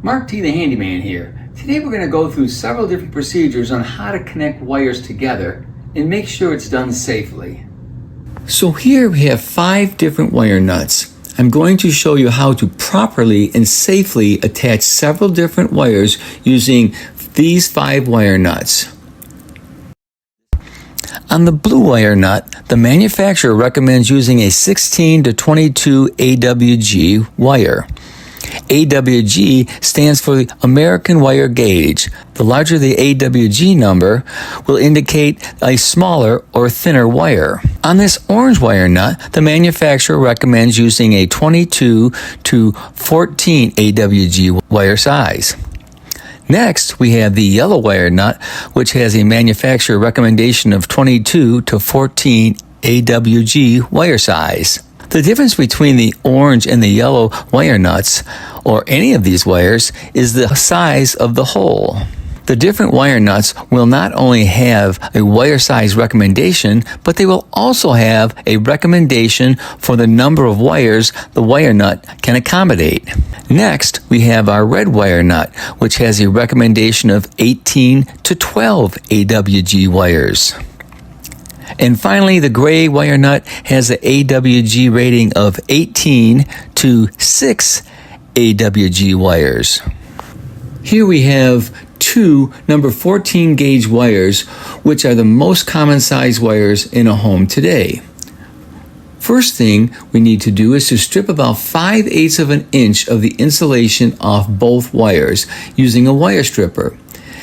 Mark T the Handyman here. Today we're going to go through several different procedures on how to connect wires together and make sure it's done safely. So here we have 5 different wire nuts. I'm going to show you how to properly and safely attach several different wires using these 5 wire nuts. On the blue wire nut, the manufacturer recommends using a 16 to 22 AWG wire. AWG stands for the American Wire Gauge. The larger the AWG number will indicate a smaller or thinner wire. On this orange wire nut, the manufacturer recommends using a 22 to 14 AWG wire size. Next, we have the yellow wire nut, which has a manufacturer recommendation of 22 to 14 AWG wire size. The difference between the orange and the yellow wire nuts, or any of these wires, is the size of the hole. The different wire nuts will not only have a wire size recommendation, but they will also have a recommendation for the number of wires the wire nut can accommodate. Next, we have our red wire nut, which has a recommendation of 18 to 12 AWG wires. And finally, the gray wire nut has an AWG rating of 18 to 6 AWG wires. Here we have 2 number 14 gauge wires, which are the most common size wires in a home today. First thing we need to do is to strip about 5/8 of an inch of the insulation off both wires using a wire stripper.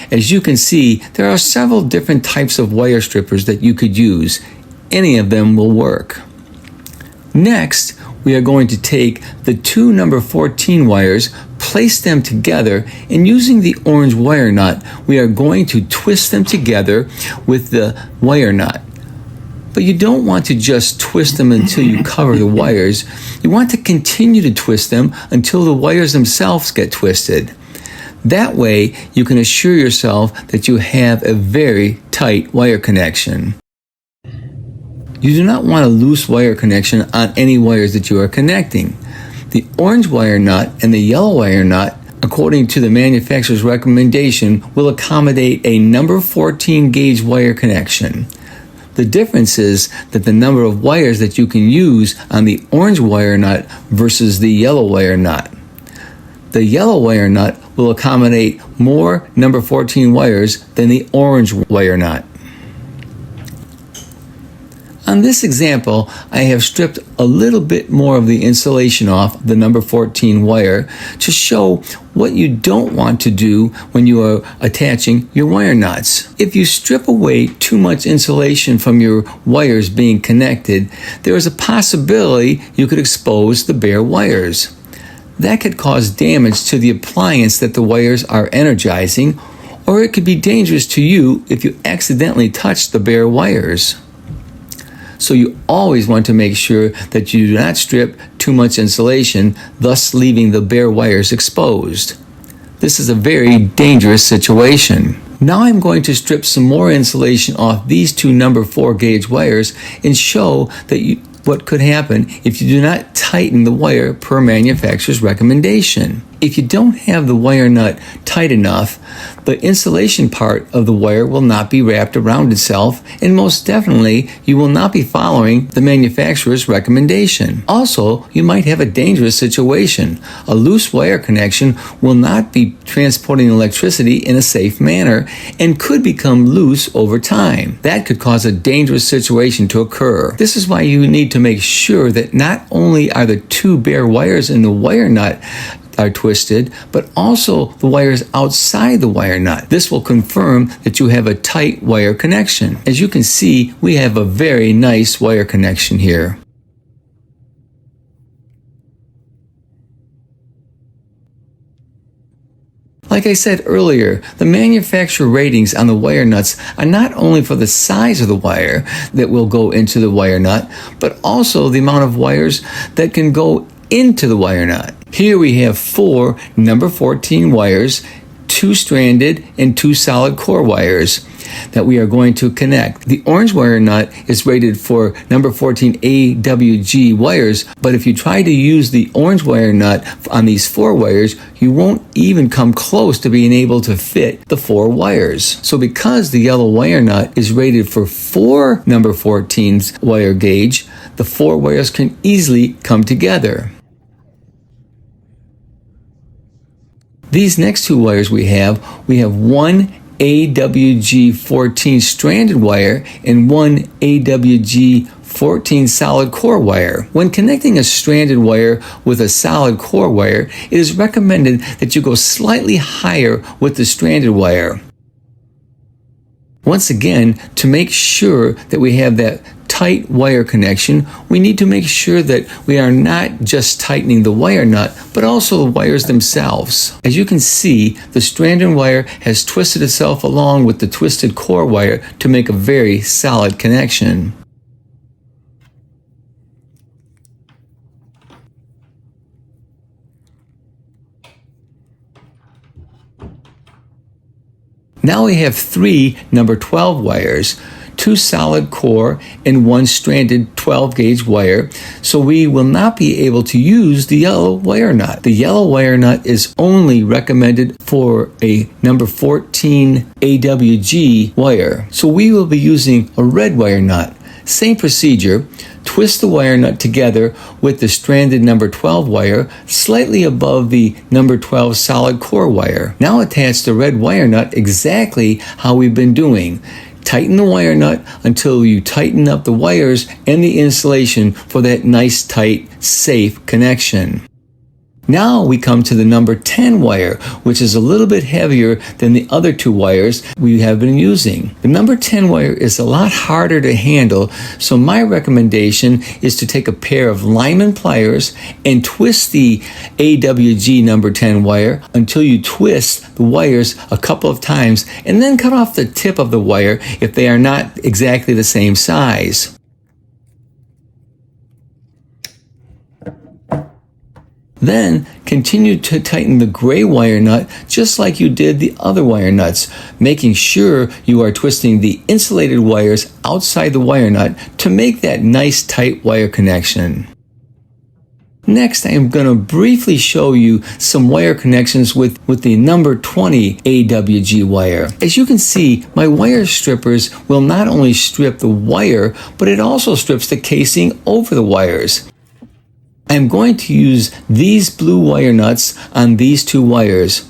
As you can see, there are several different types of wire strippers that you could use. Any of them will work. Next, we are going to take the 2 number 14 wires, place them together, and using the orange wire nut, we are going to twist them together with the wire nut. But you don't want to just twist them until you cover the wires. You want to continue to twist them until the wires themselves get twisted. That way, you can assure yourself that you have a very tight wire connection. You do not want a loose wire connection on any wires that you are connecting. The orange wire nut and the yellow wire nut, according to the manufacturer's recommendation, will accommodate a number 14 gauge wire connection. The difference is that the number of wires that you can use on the orange wire nut versus the yellow wire nut. The yellow wire nut will accommodate more number 14 wires than the orange wire nut. On this example, I have stripped a little bit more of the insulation off the number 14 wire to show what you don't want to do when you are attaching your wire nuts. If you strip away too much insulation from your wires being connected, there is a possibility you could expose the bare wires. That could cause damage to the appliance that the wires are energizing, or it could be dangerous to you if you accidentally touch the bare wires. So you always want to make sure that you do not strip too much insulation, thus leaving the bare wires exposed. This is a very dangerous situation. Now I'm going to strip some more insulation off these 2 number 4 gauge wires and show that what could happen if you do not tighten the wire per manufacturer's recommendation. If you don't have the wire nut tight enough, the insulation part of the wire will not be wrapped around itself, and most definitely you will not be following the manufacturer's recommendation. Also, you might have a dangerous situation. A loose wire connection will not be transporting electricity in a safe manner and could become loose over time. That could cause a dangerous situation to occur. This is why you need to make sure that not only are the 2 bare wires in the wire nut are twisted, but also the wires outside the wire nut. This will confirm that you have a tight wire connection. As you can see, we have a very nice wire connection here. Like I said earlier, the manufacturer ratings on the wire nuts are not only for the size of the wire that will go into the wire nut, but also the amount of wires that can go into the wire nut. Here we have 4 number 14 wires, 2 stranded and 2 solid core wires. that we are going to connect. The orange wire nut is rated for number 14 AWG wires, but if you try to use the orange wire nut on these 4 wires, you won't even come close to being able to fit the 4 wires. So because the yellow wire nut is rated for 4 number 14's wire gauge, the 4 wires can easily come together. These next 2 wires we have one AWG 14 stranded wire and one AWG 14 solid core wire. When connecting a stranded wire with a solid core wire, it is recommended that you go slightly higher with the stranded wire. Once again, to make sure that we have that tight wire connection, we need to make sure that we are not just tightening the wire nut, but also the wires themselves. As you can see, the stranded wire has twisted itself along with the twisted core wire to make a very solid connection. Now we have 3 number 12 wires, 2 solid core and 1 stranded 12 gauge wire, so we will not be able to use the yellow wire nut. The yellow wire nut is only recommended for a number 14 AWG wire, so we will be using a red wire nut. Same procedure. Twist the wire nut together with the stranded number 12 wire slightly above the number 12 solid core wire. Now attach the red wire nut exactly how we've been doing. Tighten the wire nut until you tighten up the wires and the insulation for that nice, tight, safe connection. Now we come to the number 10 wire, which is a little bit heavier than the other 2 wires we have been using. The number 10 wire is a lot harder to handle, so my recommendation is to take a pair of lineman pliers and twist the AWG number 10 wire until you twist the wires a couple of times, and then cut off the tip of the wire if they are not exactly the same size. Then continue to tighten the gray wire nut just like you did the other wire nuts, making sure you are twisting the insulated wires outside the wire nut to make that nice tight wire connection. Next, I am going to briefly show you some wire connections with the number 20 AWG wire. As you can see, my wire strippers will not only strip the wire, but it also strips the casing over the wires. I'm going to use these blue wire nuts on these 2 wires.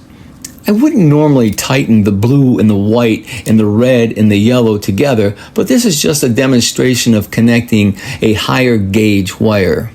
I wouldn't normally tighten the blue and the white and the red and the yellow together, but this is just a demonstration of connecting a higher gauge wire.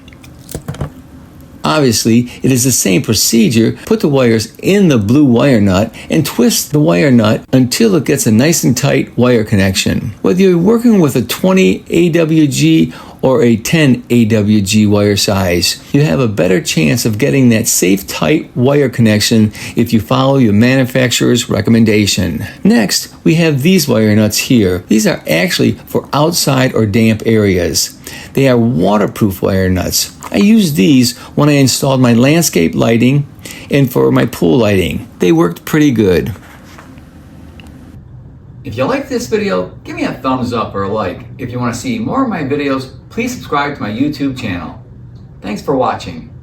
Obviously, it is the same procedure. Put the wires in the blue wire nut and twist the wire nut until it gets a nice and tight wire connection. Whether you're working with a 20 AWG or a 10 AWG wire size, you have a better chance of getting that safe, tight wire connection if you follow your manufacturer's recommendation. Next, we have these wire nuts here. These are actually for outside or damp areas. They are waterproof wire nuts. I used these when I installed my landscape lighting and for my pool lighting. They worked pretty good. If you like this video, give me a thumbs up or a like. If you want to see more of my videos, please subscribe to my YouTube channel. Thanks for watching.